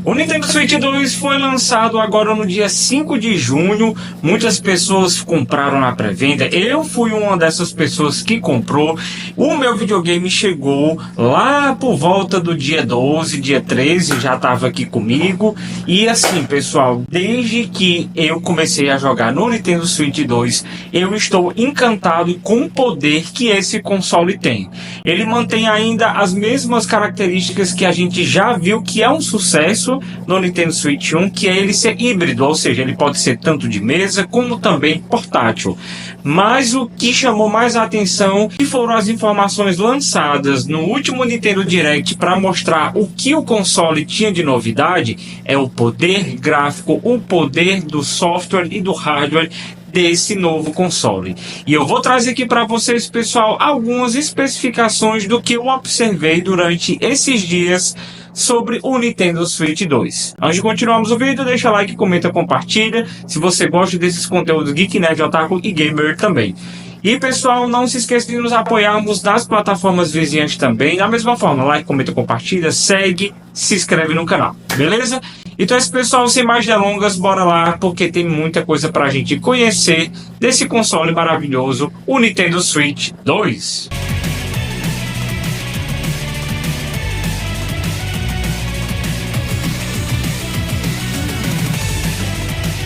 O Nintendo Switch 2 foi lançado agora no dia 5 de junho. Muitas pessoas compraram na pré-venda. Eu fui uma dessas pessoas que comprou. O meu videogame chegou lá por volta do dia 12, dia 13, já estava aqui comigo. E assim, pessoal, desde que eu comecei a jogar no Nintendo Switch 2, eu estou encantado com o poder que esse console tem. Ele mantém ainda as mesmas características que a gente já viu que é um sucesso no Nintendo Switch 1, que é ele ser híbrido, ou seja, ele pode ser tanto de mesa como também portátil. Mas o que chamou mais a atenção foram as informações lançadas no último Nintendo Direct para mostrar o que o console tinha de novidade, é o poder gráfico, o poder do software e do hardware desse novo console. E eu vou trazer aqui para vocês, pessoal, algumas especificações do que eu observei durante esses dias sobre o Nintendo Switch 2. Antes de continuarmos o vídeo, deixa like, comenta, compartilha, se você gosta desses conteúdos Geek, Nerd, Otaku e Gamer também. E pessoal, não se esqueça de nos apoiarmos nas plataformas vizinhas também. Da mesma forma, like, comenta, compartilha, segue, se inscreve no canal, beleza? Então esse pessoal, sem mais delongas, bora lá, porque tem muita coisa pra gente conhecer desse console maravilhoso, o Nintendo Switch 2.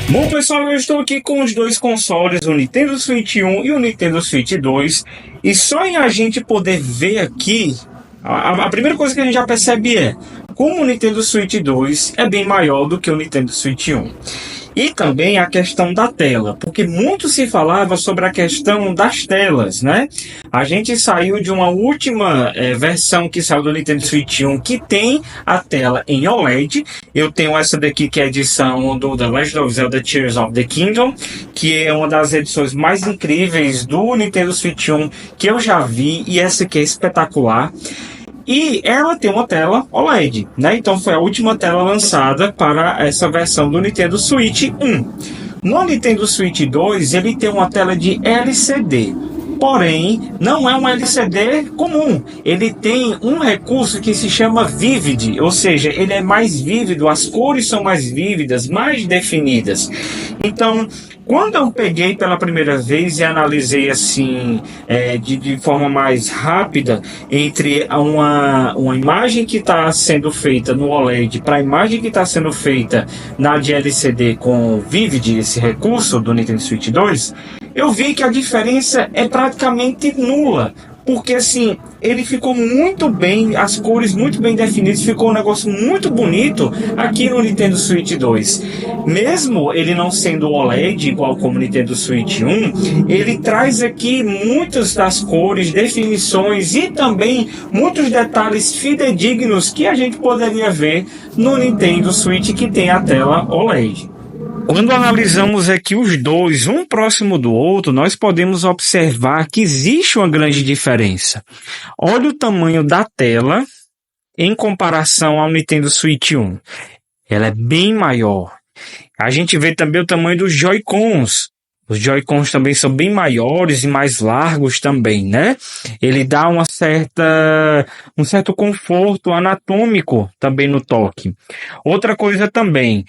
Bom, pessoal, eu estou aqui com os dois consoles, o Nintendo Switch 1 e o Nintendo Switch 2, e só em a gente poder ver aqui, a primeira coisa que a gente já percebe é como o Nintendo Switch 2 é bem maior do que o Nintendo Switch 1. E também a questão da tela, porque muito se falava sobre a questão das telas, né? A gente saiu de uma última versão que saiu do Nintendo Switch 1 que tem a tela em OLED. Eu tenho essa daqui que é a edição do The Legend of Zelda Tears of the Kingdom, que é uma das edições mais incríveis do Nintendo Switch 1 que eu já vi, e essa aqui é espetacular. E ela tem uma tela OLED, né? Então foi a última tela lançada para essa versão do Nintendo Switch 1. No Nintendo Switch 2, ele tem uma tela de LCD. Porém, não é um LCD comum. Ele tem um recurso que se chama Vivid, ou seja, ele é mais vívido, as cores são mais vívidas, mais definidas. Então, quando eu peguei pela primeira vez e analisei assim, de forma mais rápida, entre uma imagem que está sendo feita no OLED para a imagem que está sendo feita na de LCD com Vivid, esse recurso do Nintendo Switch 2, eu vi que a diferença é praticamente nula. Porque assim, ele ficou muito bem, as cores muito bem definidas, ficou um negócio muito bonito aqui no Nintendo Switch 2. Mesmo ele não sendo OLED igual como o Nintendo Switch 1, ele traz aqui muitas das cores, definições e também muitos detalhes fidedignos que a gente poderia ver no Nintendo Switch que tem a tela OLED. Quando analisamos aqui os dois, um próximo do outro, nós podemos observar que existe uma grande diferença. Olha o tamanho da tela em comparação ao Nintendo Switch 1. Ela é bem maior. A gente vê também o tamanho dos Joy-Cons. Os Joy-Cons também são bem maiores e mais largos também, né? Ele dá um certo conforto anatômico também no toque. Outra coisa também,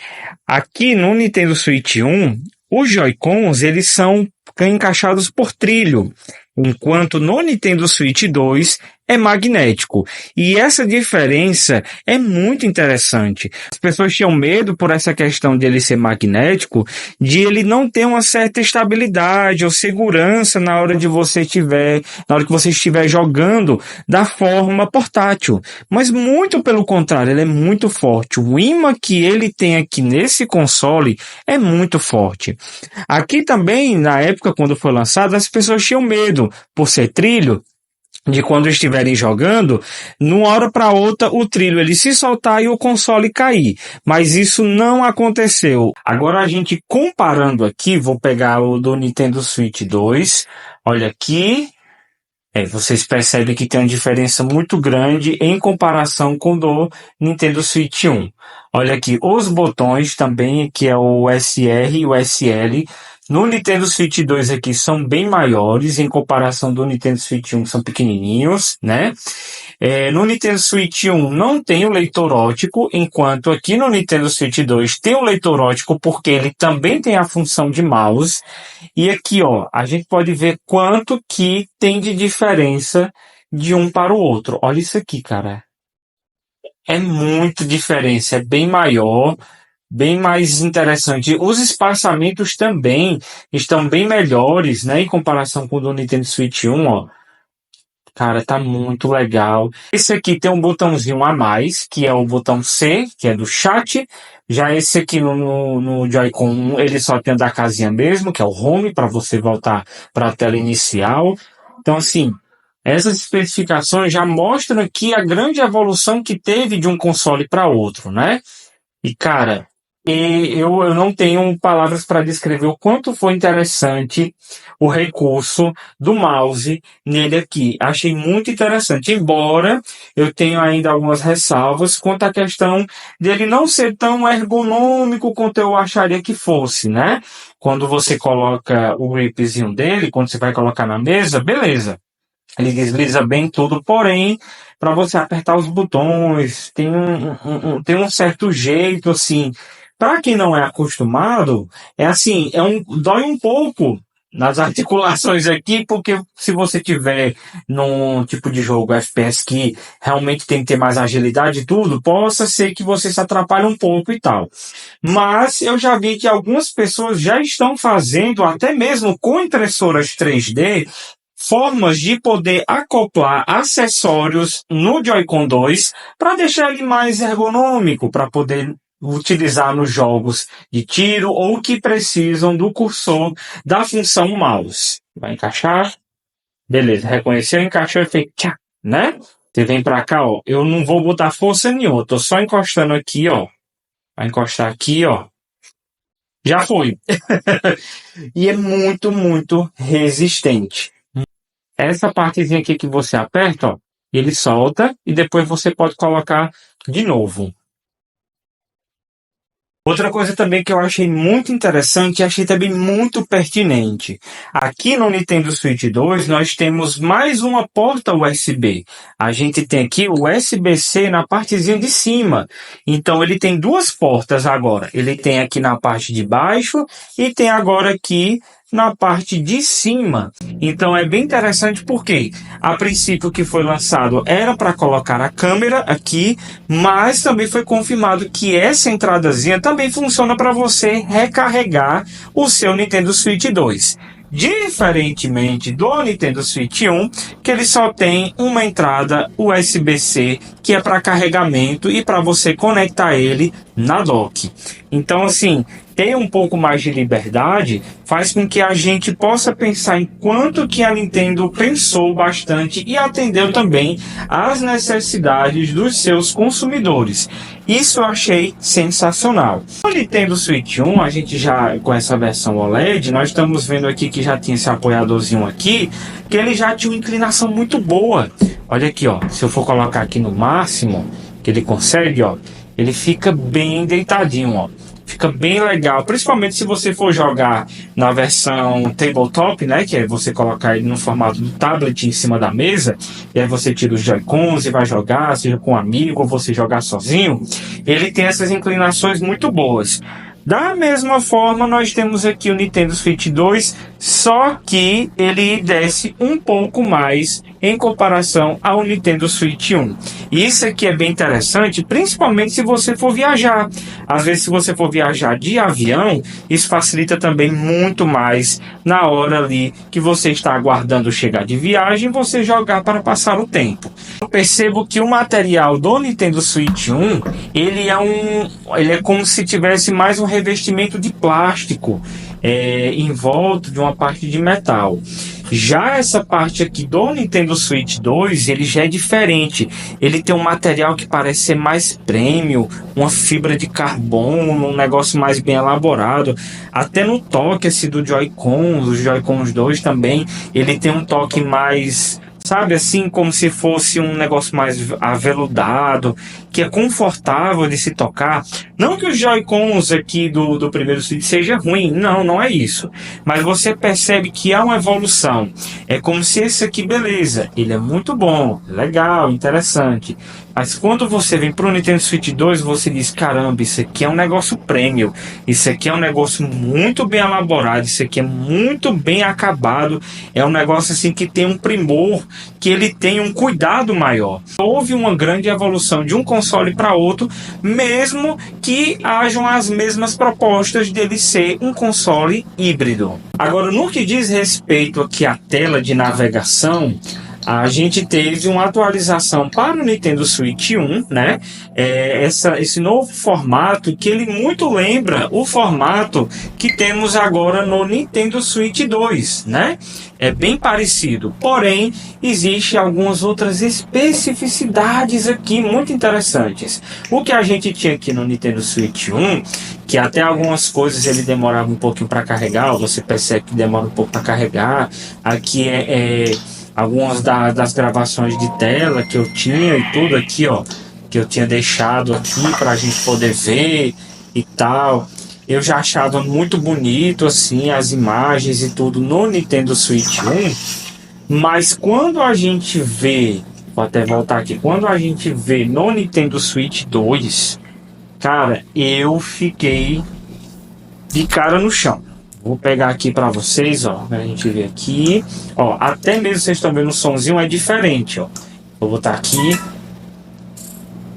aqui no Nintendo Switch 1, os Joy-Cons, eles são encaixados por trilho, enquanto no Nintendo Switch 2 é magnético. E essa diferença é muito interessante. As pessoas tinham medo por essa questão de ele ser magnético, de ele não ter uma certa estabilidade ou segurança na hora que você estiver jogando da forma portátil. Mas muito pelo contrário, ele é muito forte. O ímã que ele tem aqui nesse console é muito forte. Aqui também, na época quando foi lançado, as pessoas tinham medo por ser trilho, de quando estiverem jogando, numa hora para outra o trilho ele se soltar e o console cair. Mas isso não aconteceu. Agora a gente comparando aqui, vou pegar o do Nintendo Switch 2. Olha aqui. Vocês percebem que tem uma diferença muito grande em comparação com o do Nintendo Switch 1. Olha aqui, os botões também, que é o SR e o SL, No Nintendo Switch 2 aqui são bem maiores, em comparação do Nintendo Switch 1 são pequenininhos, né? No Nintendo Switch 1 não tem o leitor óptico, enquanto aqui no Nintendo Switch 2 tem o leitor óptico porque ele também tem a função de mouse. E aqui, ó, a gente pode ver quanto que tem de diferença de um para o outro. Olha isso aqui, cara. É muito diferença, é bem maior, bem mais interessante. Os espaçamentos também estão bem melhores, né, em comparação com o do Nintendo Switch 1, ó. Cara, tá muito legal. Esse aqui tem um botãozinho a mais, que é o botão C, que é do chat. Já esse aqui no Joy-Con 1, ele só tem a da casinha mesmo, que é o Home, para você voltar para a tela inicial. Então, assim, essas especificações já mostram aqui a grande evolução que teve de um console para outro, né? E, cara, eu não tenho palavras para descrever o quanto foi interessante o recurso do mouse nele aqui. Achei muito interessante, embora eu tenha ainda algumas ressalvas quanto à questão dele não ser tão ergonômico quanto eu acharia que fosse, né? Quando você coloca o gripzinho dele, quando você vai colocar na mesa, beleza. Ele desliza bem tudo, porém, para você apertar os botões, tem um certo jeito, assim. Para quem não é acostumado, é assim, dói um pouco nas articulações aqui, porque se você tiver num tipo de jogo FPS que realmente tem que ter mais agilidade e tudo, possa ser que você se atrapalhe um pouco e tal. Mas eu já vi que algumas pessoas já estão fazendo, até mesmo com impressoras 3D, formas de poder acoplar acessórios no Joy-Con 2 para deixar ele mais ergonômico, para poder utilizar nos jogos de tiro ou que precisam do cursor da função mouse. Vai encaixar? Beleza, reconheceu, encaixou e fez tchá, né? Você vem para cá, ó. Eu não vou botar força nenhuma, tô só encostando aqui, ó. Vai encostar aqui, ó. Já foi. E é muito, muito resistente. Essa partezinha aqui que você aperta, ó, ele solta e depois você pode colocar de novo. Outra coisa também que eu achei muito interessante e achei também muito pertinente. Aqui no Nintendo Switch 2 nós temos mais uma porta USB. A gente tem aqui o USB-C na partezinha de cima. Então ele tem duas portas agora. Ele tem aqui na parte de baixo e tem agora aqui na parte de cima. Então é bem interessante porque a princípio o que foi lançado era para colocar a câmera aqui, mas também foi confirmado que essa entradazinha também funciona para você recarregar o seu Nintendo Switch 2. Diferentemente do Nintendo Switch 1, que ele só tem uma entrada USB-C, que é para carregamento e para você conectar ele na dock. Então, assim, ter um pouco mais de liberdade faz com que a gente possa pensar em quanto que a Nintendo pensou bastante e atendeu também às necessidades dos seus consumidores. Isso eu achei sensacional. No Nintendo Switch 1, a gente já, com essa versão OLED, nós estamos vendo aqui que já tinha esse apoiadorzinho aqui, que ele já tinha uma inclinação muito boa. Olha aqui, ó, se eu for colocar aqui no máximo, que ele consegue, ó, ele fica bem deitadinho, ó. Fica bem legal, principalmente se você for jogar na versão tabletop, né, que é você colocar ele no formato do tablet em cima da mesa, e aí você tira os Joy-Cons e vai jogar, seja com um amigo ou você jogar sozinho. Ele tem essas inclinações muito boas. Da mesma forma, nós temos aqui o Nintendo Switch 2, só que ele desce um pouco mais em comparação ao Nintendo Switch 1. E isso aqui é bem interessante, principalmente se você for viajar. Às vezes, se você for viajar de avião, isso facilita também muito mais na hora ali que você está aguardando chegar de viagem, você jogar para passar o tempo. Eu percebo que o material do Nintendo Switch 1, ele é como se tivesse mais um revestimento de plástico em volta de uma parte de metal. Já essa parte aqui do Nintendo Switch 2, ele já é diferente. Ele tem um material que parece ser mais premium, uma fibra de carbono, um negócio mais bem elaborado. Até no toque assim, do Joy-Con, os Joy-Cons 2 também, ele tem um toque mais sabe, assim, como se fosse um negócio mais aveludado, que é confortável de se tocar. Não que os Joy-Cons aqui do primeiro Switch seja ruim, não, não é isso. Mas você percebe que há uma evolução. É como se esse aqui, beleza, ele é muito bom, legal, interessante. Mas quando você vem para o Nintendo Switch 2, você diz, caramba, isso aqui é um negócio premium, isso aqui é um negócio muito bem elaborado, isso aqui é muito bem acabado, é um negócio assim que tem um primor, que ele tem um cuidado maior. Houve uma grande evolução de um console para outro, mesmo que hajam as mesmas propostas dele ser um console híbrido. Agora, no que diz respeito aqui à tela de navegação, a gente teve uma atualização para o Nintendo Switch 1, né? Esse novo formato que ele muito lembra o formato que temos agora no Nintendo Switch 2, né? É bem parecido, porém existe algumas outras especificidades aqui muito interessantes. O que a gente tinha aqui no Nintendo Switch 1, que até algumas coisas ele demorava um pouquinho para carregar, você percebe que demora um pouco para carregar. Aqui algumas das gravações de tela que eu tinha e tudo aqui, ó, que eu tinha deixado aqui para a gente poder ver e tal. Eu já achava muito bonito assim as imagens e tudo no Nintendo Switch 1, mas quando a gente vê, vou até voltar aqui, quando a gente vê no Nintendo Switch 2, cara, eu fiquei de cara no chão. Vou pegar aqui para vocês, ó, pra gente ver aqui, ó, até mesmo vocês estão vendo o somzinho é diferente, ó. Vou botar aqui,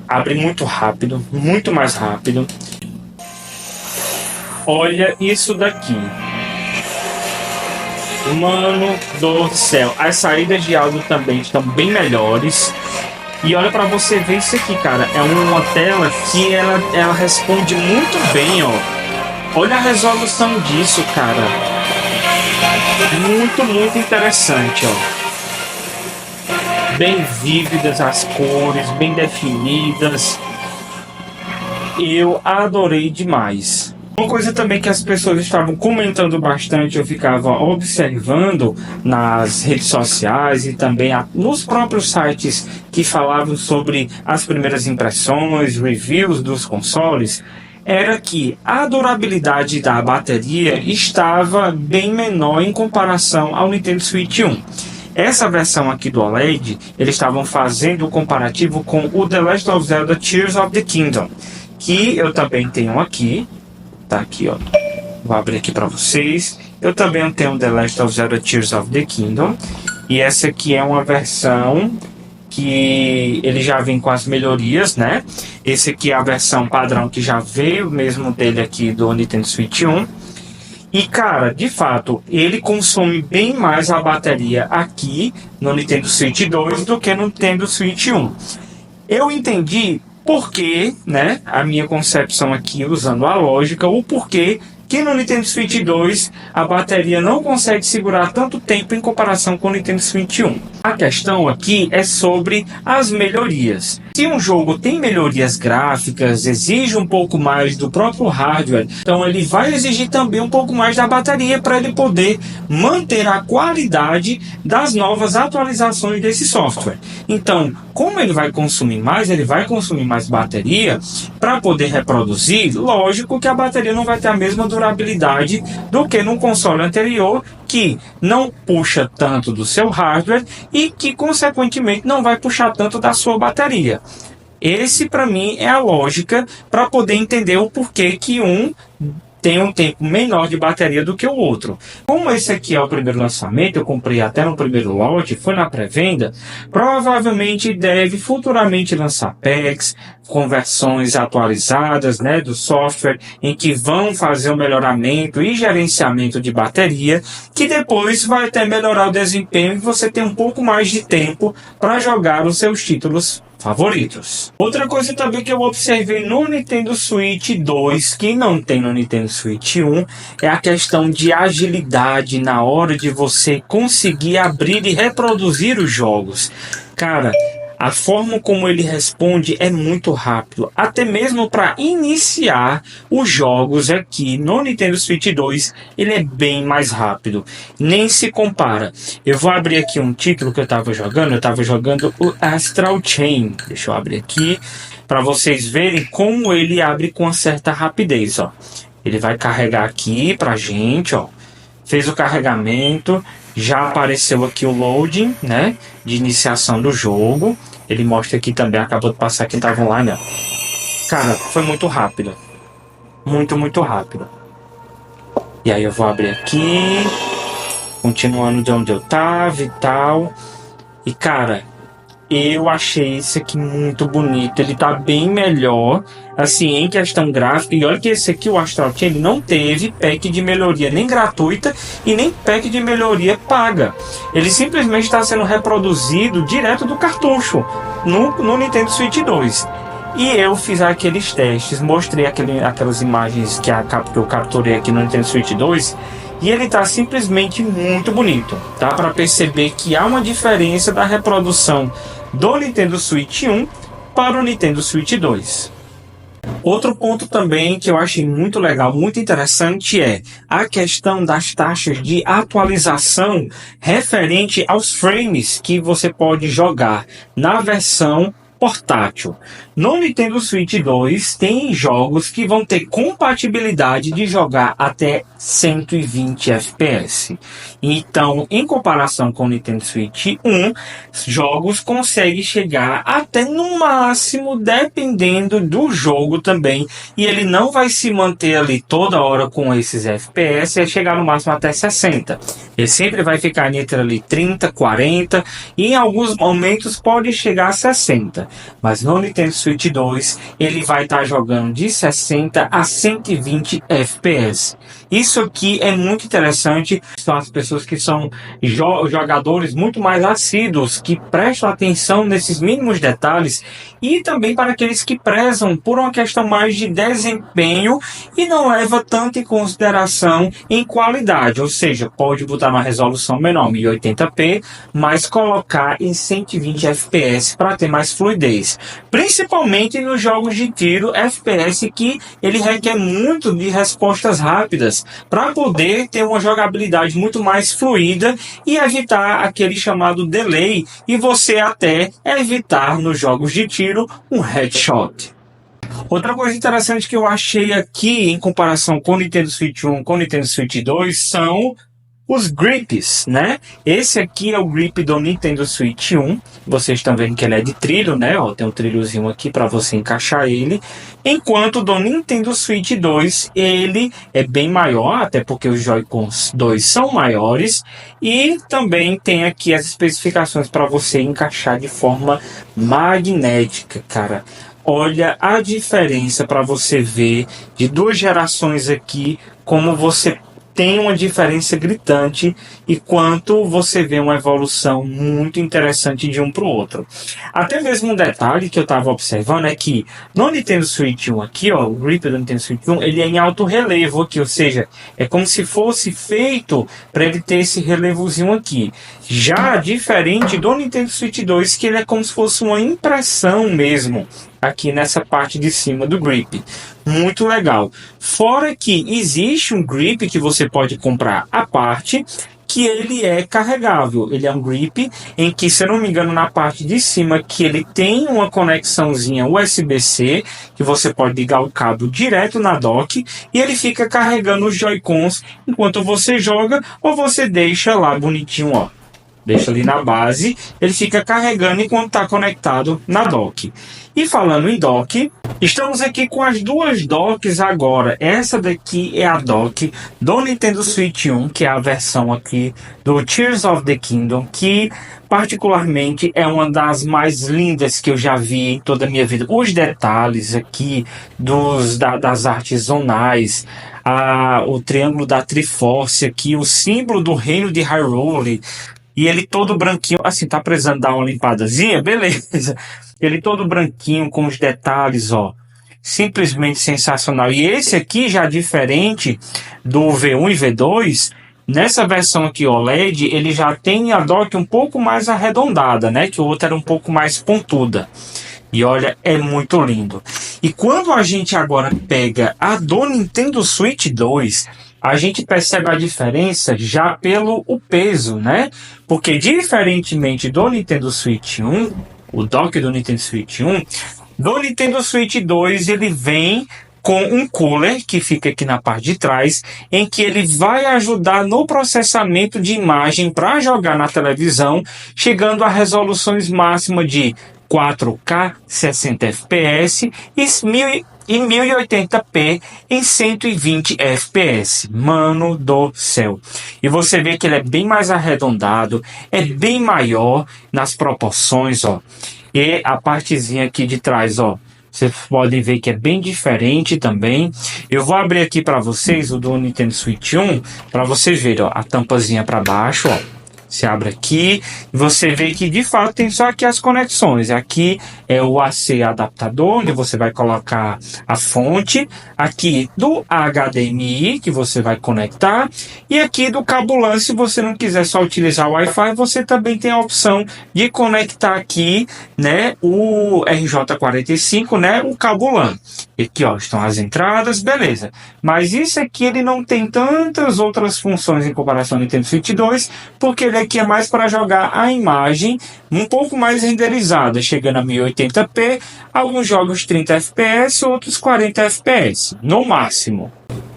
abre muito rápido, muito mais rápido. Olha isso daqui, mano do céu, as saídas de áudio também estão bem melhores. E olha para você ver isso aqui, cara, é uma tela que ela responde muito bem, ó. Olha a resolução disso, cara. Muito, muito interessante, ó. Bem vívidas as cores, bem definidas. Eu adorei demais. Uma coisa também que as pessoas estavam comentando bastante, eu ficava observando nas redes sociais e também nos próprios sites que falavam sobre as primeiras impressões, reviews dos consoles, era que a durabilidade da bateria estava bem menor em comparação ao Nintendo Switch 1. Essa versão aqui do OLED, eles estavam fazendo o comparativo com o The Legend of Zelda Tears of the Kingdom, que eu também tenho aqui, tá aqui, ó. Vou abrir aqui para vocês. Eu também tenho The Legend of Zelda Tears of the Kingdom, e essa aqui é uma versão que ele já vem com as melhorias, né? Esse aqui é a versão padrão que já veio mesmo dele aqui do Nintendo Switch 1. E cara, de fato, ele consome bem mais a bateria aqui no Nintendo Switch 2 do que no Nintendo Switch 1. Eu entendi porque, né? A minha concepção aqui, usando a lógica, o porquê que no Nintendo Switch 2 a bateria não consegue segurar tanto tempo em comparação com o Nintendo Switch 1. A questão aqui é sobre as melhorias. Se um jogo tem melhorias gráficas, exige um pouco mais do próprio hardware, então ele vai exigir também um pouco mais da bateria para ele poder manter a qualidade das novas atualizações desse software. Então, como ele vai consumir mais bateria para poder reproduzir. Lógico que a bateria não vai ter a mesma durabilidade do que no console anterior, que não puxa tanto do seu hardware e que consequentemente não vai puxar tanto da sua bateria. Esse para mim é a lógica para poder entender o porquê que um tem um tempo menor de bateria do que o outro. Como esse aqui é o primeiro lançamento, eu comprei até no primeiro lote, foi na pré-venda, provavelmente deve futuramente lançar packs, conversões atualizadas, né, do software, em que vão fazer o melhoramento e gerenciamento de bateria, que depois vai até melhorar o desempenho e você tem um pouco mais de tempo para jogar os seus títulos favoritos. Outra coisa também que eu observei no Nintendo Switch 2, que não tem no Nintendo Switch 1, é a questão de agilidade na hora de você conseguir abrir e reproduzir os jogos. Cara, A forma como ele responde é muito rápido, até mesmo para iniciar os jogos aqui no Nintendo Switch 2, ele é bem mais rápido, nem se compara. Eu vou abrir aqui um título que eu estava jogando o Astral Chain. Deixa eu abrir aqui para vocês verem como ele abre com uma certa rapidez, ó. Ele vai carregar aqui pra gente, ó. Fez o carregamento, já apareceu aqui o loading, né, de iniciação do jogo. Ele mostra aqui também, acabou de passar quem estava online, ó. Cara, foi muito rápido. Muito rápido. E aí eu vou abrir aqui, continuando de onde eu tava e tal. E cara, eu achei esse aqui muito bonito. Ele tá bem melhor, assim, em questão gráfica. E olha que esse aqui, o Astral Chain, ele não teve pack de melhoria nem gratuita e nem pack de melhoria paga. Ele simplesmente está sendo reproduzido direto do cartucho no Nintendo Switch 2. E eu fiz aqueles testes, mostrei aquelas imagens que eu capturei aqui no Nintendo Switch 2. E ele está simplesmente muito bonito. Dá para perceber que há uma diferença da reprodução do Nintendo Switch 1 para o Nintendo Switch 2. Outro ponto também que eu achei muito legal, muito interessante, é a questão das taxas de atualização referente aos frames que você pode jogar na versão portátil. No Nintendo Switch 2 tem jogos que vão ter compatibilidade de jogar até 120 FPS. Então, em comparação com o Nintendo Switch 1, jogos conseguem chegar até no máximo, dependendo do jogo também, e ele não vai se manter ali toda hora com esses FPS, é chegar no máximo até 60. Ele sempre vai ficar entre ali 30, 40 e em alguns momentos pode chegar a 60. Mas no Nintendo Switch 2 ele vai estar jogando de 60 a 120 FPS. Isso aqui é muito interessante. São as pessoas que são jogadores muito mais assíduos, que prestam atenção nesses mínimos detalhes, e também para aqueles que prezam por uma questão mais de desempenho e não leva tanto em consideração em qualidade, ou seja, pode botar uma resolução menor, 1080p, mas colocar em 120 FPS para ter mais fluidez, principalmente nos jogos de tiro FPS, que ele requer muito de respostas rápidas para poder ter uma jogabilidade muito mais fluida e evitar aquele chamado delay, e você até evitar nos jogos de tiro um headshot. Outra coisa interessante que eu achei aqui em comparação com o Nintendo Switch 1 com o Nintendo Switch 2 são os grips, né? Esse aqui é o grip do Nintendo Switch 1. Vocês estão vendo que ele é de trilho, né? Ó, tem um trilhozinho aqui para você encaixar ele. Enquanto do Nintendo Switch 2, ele é bem maior, até porque os Joy-Cons 2 são maiores. E também tem aqui as especificações para você encaixar de forma magnética, cara. Olha a diferença para você ver de duas gerações aqui, como você tem uma diferença gritante e quanto você vê uma evolução muito interessante de um para o outro. Até mesmo um detalhe que eu estava observando é que no Nintendo Switch 1 aqui, ó, o grip do Nintendo Switch 1, ele é em alto relevo aqui, ou seja, é como se fosse feito para ele ter esse relevozinho aqui. Já diferente do Nintendo Switch 2, que ele é como se fosse uma impressão mesmo aqui nessa parte de cima do grip. Muito legal. Fora que existe um grip que você pode comprar à parte, que ele é carregável. Ele é um grip em que, se eu não me engano, na parte de cima, que ele tem uma conexãozinha USB-C, que você pode ligar o cabo direto na dock, e ele fica carregando os Joy-Cons enquanto você joga, ou você deixa lá bonitinho, ó. Deixa ali na base, ele fica carregando enquanto está conectado na dock. E falando em dock, estamos aqui com as duas docks agora. Essa daqui é a dock do Nintendo Switch 1, que é a versão aqui do Tears of the Kingdom, que particularmente é uma das mais lindas que eu já vi em toda a minha vida. Os detalhes aqui das artes zonais, o triângulo da Triforce aqui, o símbolo do reino de Hyrule. E ele todo branquinho, assim, tá precisando dar uma limpadazinha? Beleza. Ele todo branquinho, com os detalhes, ó. Simplesmente sensacional. E esse aqui, já diferente do V1 e V2, Nessa versão aqui OLED, ele já tem a dock um pouco mais arredondada, né? Que o outro era um pouco mais pontuda. E olha, é muito lindo. E quando a gente agora pega a do Nintendo Switch 2, a gente percebe a diferença já pelo o peso, né? Porque diferentemente do Nintendo Switch 1, o dock do Nintendo Switch 1, do Nintendo Switch 2 ele vem com um cooler que fica aqui na parte de trás, em que ele vai ajudar no processamento de imagem para jogar na televisão, chegando a resoluções máximas de 4K 60 fps e 1080p em 120 fps. Mano do céu. E você vê que ele é bem mais arredondado, é bem maior nas proporções, ó. E a partezinha aqui de trás, ó, vocês podem ver que é bem diferente também. Eu vou abrir aqui para vocês o do Nintendo Switch 1, para vocês verem, ó, a tampazinha para baixo, ó. Você abre aqui e você vê que de fato tem só aqui as conexões. Aqui é o AC adaptador, onde você vai colocar a fonte. Aqui do HDMI, que você vai conectar. E aqui do cabo LAN, se você não quiser só utilizar o Wi-Fi, você também tem a opção de conectar aqui, né, o RJ45, né, o cabo LAN. E aqui, ó, estão as entradas, beleza. Mas isso aqui ele não tem tantas outras funções em comparação ao Nintendo Switch 2, porque ele aqui é mais para jogar a imagem um pouco mais renderizada, chegando a 1080p, alguns jogos 30 fps, outros 40 fps, no máximo.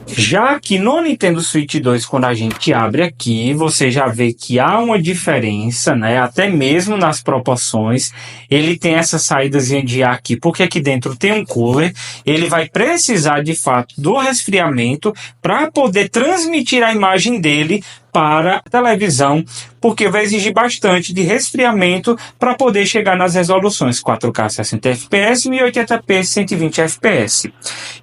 Já que no Nintendo Switch 2, quando a gente abre aqui, você já vê que há uma diferença, né? Até mesmo nas proporções. Ele tem essa saídazinha de ar aqui, porque aqui dentro tem um cooler. Ele vai precisar, de fato, do resfriamento para poder transmitir a imagem dele para a televisão, porque vai exigir bastante de resfriamento para poder chegar nas resoluções 4K 60 fps e 1080p 120 fps.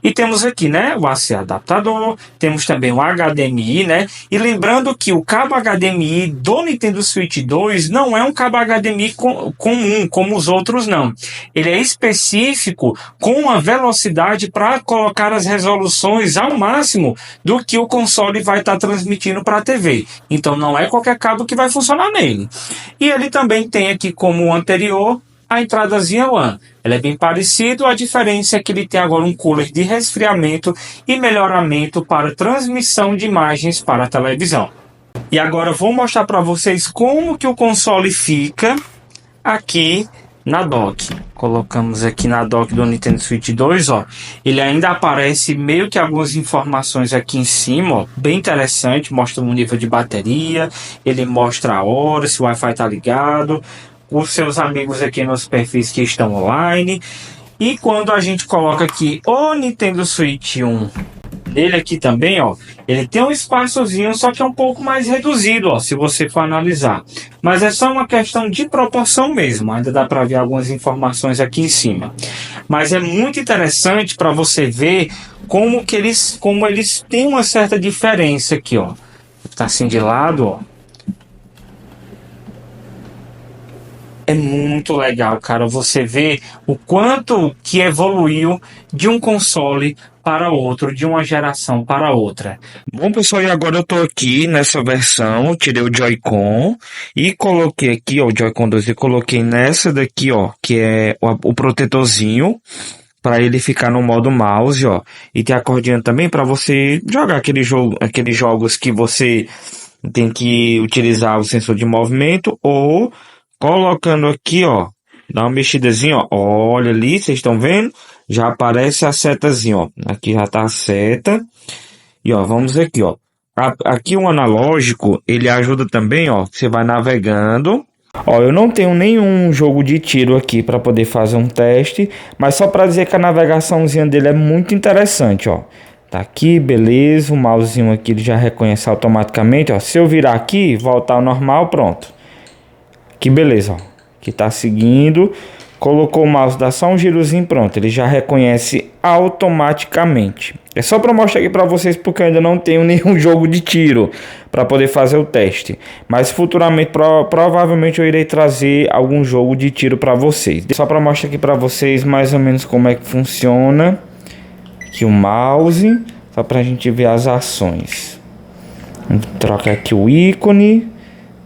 E temos aqui, né, o AC adaptador, temos também o HDMI, né? E lembrando que o cabo HDMI do Nintendo Switch 2 não é um cabo HDMI comum, como os outros não. Ele é específico com uma velocidade para colocar as resoluções ao máximo do que o console vai estar transmitindo para a TV. Então não é qualquer cabo que vai funcionar nele. E ele também tem aqui, como o anterior, a entradazinha LAN. Ela é bem parecido, a diferença é que ele tem agora um cooler de resfriamento e melhoramento para transmissão de imagens para a televisão. E agora vou mostrar para vocês como que o console fica aqui na dock. Colocamos aqui na dock do Nintendo Switch 2, ó. Ele ainda aparece meio que algumas informações aqui em cima, ó. Bem interessante, mostra o nível de bateria, ele mostra a hora, se o Wi-Fi tá ligado, os seus amigos aqui nos perfis que estão online. E quando a gente coloca aqui o Nintendo Switch 1, ele aqui também, ó, ele tem um espaçozinho, só que é um pouco mais reduzido, ó, se você for analisar. Mas é só uma questão de proporção mesmo, ainda dá para ver algumas informações aqui em cima. Mas é muito interessante para você ver como eles têm uma certa diferença aqui, ó. Tá assim de lado, ó. É muito legal, cara, você vê o quanto que evoluiu de um console para outro, de uma geração para outra. Bom, pessoal, e agora eu tô aqui nessa versão, tirei o Joy-Con e coloquei aqui, ó, o Joy-Con 2 e coloquei nessa daqui, ó, que é o protetorzinho, para ele ficar no modo mouse, ó. E tem a cordinha também para você jogar aqueles jogos que você tem que utilizar o sensor de movimento, ou colocando aqui, ó, dá uma mexidazinha, ó, olha ali, vocês estão vendo? Já aparece a setazinha, ó, aqui já tá a seta, e ó, vamos aqui, ó, aqui o analógico, ele ajuda também, ó, você vai navegando, ó, eu não tenho nenhum jogo de tiro aqui para poder fazer um teste, mas só para dizer que a navegaçãozinha dele é muito interessante, ó, tá aqui, beleza, o mousezinho aqui ele já reconhece automaticamente, ó, se eu virar aqui, voltar ao normal, pronto. Que beleza, ó. Que tá seguindo. Colocou o mouse, dá só um girozinho, pronto. Ele já reconhece automaticamente. É só para mostrar aqui para vocês, porque eu ainda não tenho nenhum jogo de tiro para poder fazer o teste. Mas futuramente, provavelmente eu irei trazer algum jogo de tiro para vocês. Só para mostrar aqui para vocês mais ou menos como é que funciona. Aqui o mouse, só para a gente ver as ações. Vamos trocar aqui o ícone.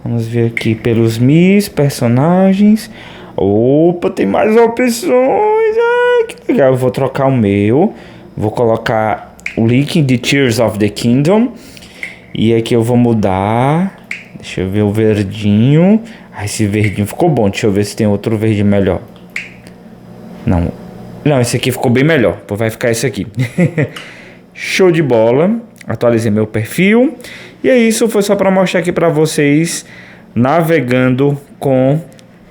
Vamos ver aqui pelos Mis, personagens. Opa, tem mais opções. Ai, que legal. Eu vou trocar o meu. Vou colocar o link de Tears of the Kingdom. E aqui eu vou mudar. Deixa eu ver o verdinho. Ah, esse verdinho ficou bom. Deixa eu ver se tem outro verde melhor. Não, esse aqui ficou bem melhor. Vai ficar esse aqui. Show de bola. Atualizei meu perfil. E é isso. Foi só para mostrar aqui para vocês. Navegando com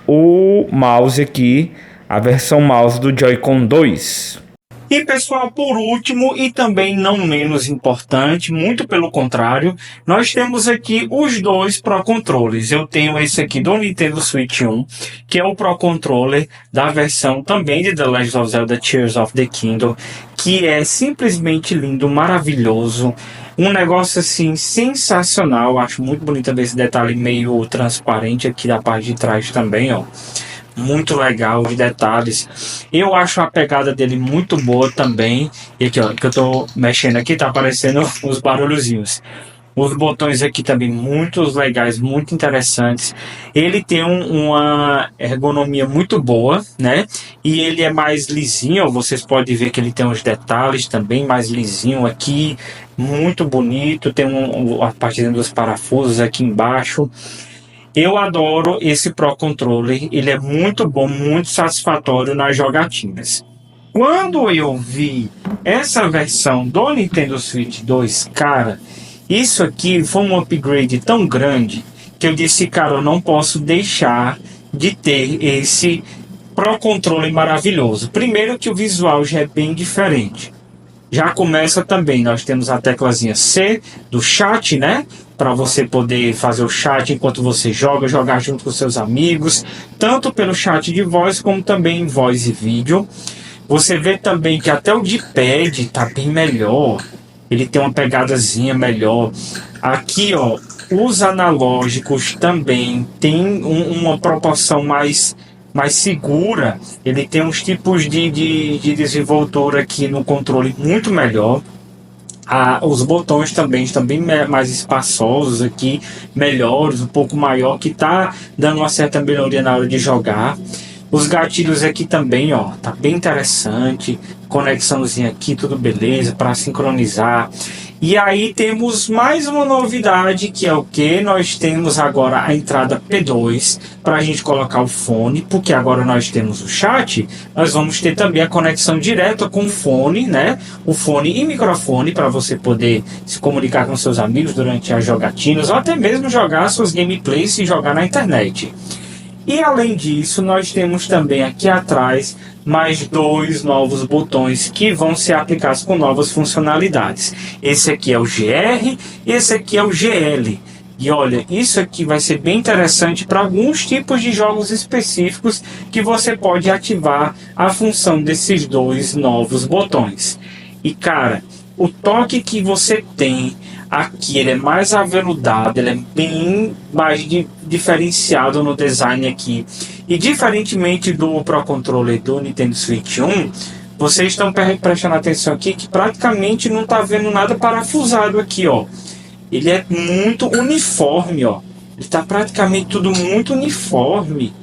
o mouse aqui. A versão mouse do Joy-Con 2. E pessoal, por último e também não menos importante, muito pelo contrário, nós temos aqui os dois Pro Controllers. Eu tenho esse aqui do Nintendo Switch 1, que é o Pro Controller da versão também de The Legend of Zelda Tears of the Kingdom, que é simplesmente lindo, maravilhoso. Um negócio assim sensacional. Acho muito bonito ver esse detalhe meio transparente aqui da parte de trás também, ó. Muito legal de detalhes. Eu acho a pegada dele muito boa também. E aqui, ó, que eu tô mexendo aqui, tá aparecendo os barulhozinhos. Os botões aqui também muito legais, muito interessantes. Ele tem uma ergonomia muito boa, né? E ele é mais lisinho, ó, vocês podem ver que ele tem uns detalhes também mais lisinho aqui, muito bonito. Tem a parte dos parafusos aqui embaixo. Eu adoro esse Pro Controller, ele é muito bom, muito satisfatório nas jogatinas. Quando eu vi essa versão do Nintendo Switch 2, cara, isso aqui foi um upgrade tão grande que eu disse, cara, eu não posso deixar de ter esse Pro Controller maravilhoso. Primeiro que o visual já é bem diferente. Já começa também, nós temos a teclazinha C do chat, né? Para você poder fazer o chat enquanto você jogar junto com seus amigos, tanto pelo chat de voz como também em voz e vídeo. Você vê também que até o D-pad tá bem melhor, ele tem uma pegadazinha melhor. Aqui, ó, os analógicos também tem uma proporção mais segura. Ele tem uns tipos de desenvoltura aqui no controle muito melhor. Os botões também estão bem mais espaçosos aqui, melhores, um pouco maior, que tá dando uma certa melhoria na hora de jogar. Os gatilhos aqui também, ó, tá bem interessante, conexãozinha aqui, tudo beleza, para sincronizar. E aí temos mais uma novidade, que é o que? Nós temos agora a entrada P2 para a gente colocar o fone, porque agora nós temos o chat, nós vamos ter também a conexão direta com o fone, né? O fone e microfone para você poder se comunicar com seus amigos durante as jogatinas, ou até mesmo jogar suas gameplays e jogar na internet. E além disso, nós temos também aqui atrás mais dois novos botões que vão ser aplicados com novas funcionalidades. Esse aqui é o GR, esse aqui é o GL. E olha, isso aqui vai ser bem interessante para alguns tipos de jogos específicos que você pode ativar a função desses dois novos botões. E cara, o toque que você tem aqui, ele é mais aveludado, ele é bem mais diferenciado no design aqui. E diferentemente do Pro Controller do Nintendo Switch 1, vocês estão prestando atenção aqui que praticamente não está vendo nada parafusado aqui, ó. Ele é muito uniforme, ó. Ele está praticamente tudo muito uniforme.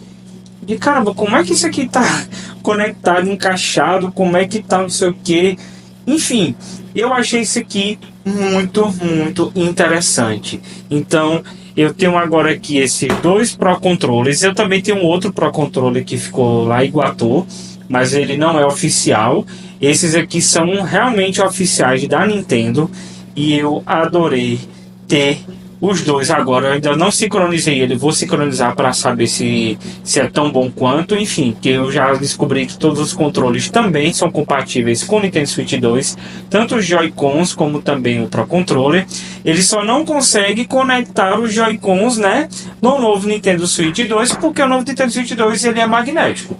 E caramba, como é que isso aqui está conectado, encaixado? Como é que tá, não sei o que. Enfim, eu achei isso aqui muito interessante. Então, eu tenho agora aqui esses dois Pro Controllers. Eu também tenho outro Pro Controller que ficou lá em Iguatu, mas ele não é oficial. Esses aqui são realmente oficiais da Nintendo e eu adorei ter os dois. Agora eu ainda não sincronizei ele, vou sincronizar para saber se é tão bom quanto. Enfim, que eu já descobri que todos os controles também são compatíveis com o Nintendo Switch 2, tanto os Joy-Cons como também o Pro Controller. Ele só não consegue conectar os Joy-Cons, né, no novo Nintendo Switch 2, porque o novo Nintendo Switch 2 ele é magnético.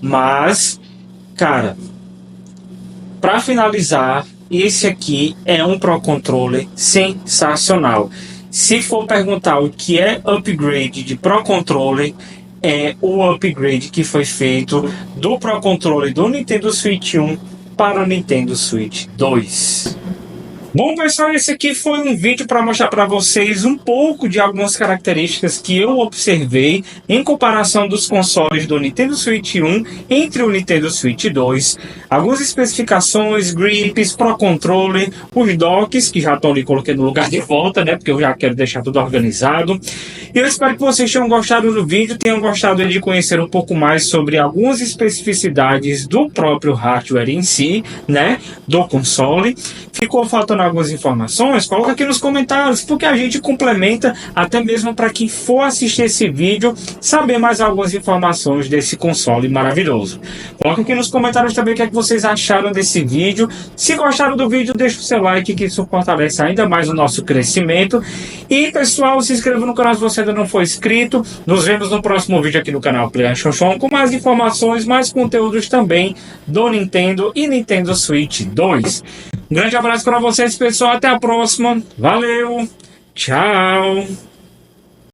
Mas, cara, para finalizar, esse aqui é um Pro Controller sensacional. Se for perguntar o que é upgrade de Pro Controller, é o upgrade que foi feito do Pro Controller do Nintendo Switch 1 para o Nintendo Switch 2. Bom, pessoal, esse aqui foi um vídeo para mostrar para vocês um pouco de algumas características que eu observei em comparação dos consoles do Nintendo Switch 1 entre o Nintendo Switch 2, algumas especificações, grips, Pro Controller, os docks, que já estão ali, coloquei no lugar de volta, né, porque eu já quero deixar tudo organizado. E eu espero que vocês tenham gostado do vídeo, tenham gostado de conhecer um pouco mais sobre algumas especificidades do próprio hardware em si, né, do console. Ficou faltando algumas informações? Coloca aqui nos comentários, porque a gente complementa até mesmo para quem for assistir esse vídeo saber mais algumas informações desse console maravilhoso. Coloca aqui nos comentários também o que é que vocês acharam desse vídeo. Se gostaram do vídeo, deixa o seu like, que isso fortalece ainda mais o nosso crescimento. E pessoal, se inscreva no canal se você ainda não for inscrito. Nos vemos no próximo vídeo aqui no canal PlayStation Show com mais informações, mais conteúdos também do Nintendo e Nintendo Switch 2. Um grande abraço para vocês, pessoal. Até a próxima. Valeu. Tchau.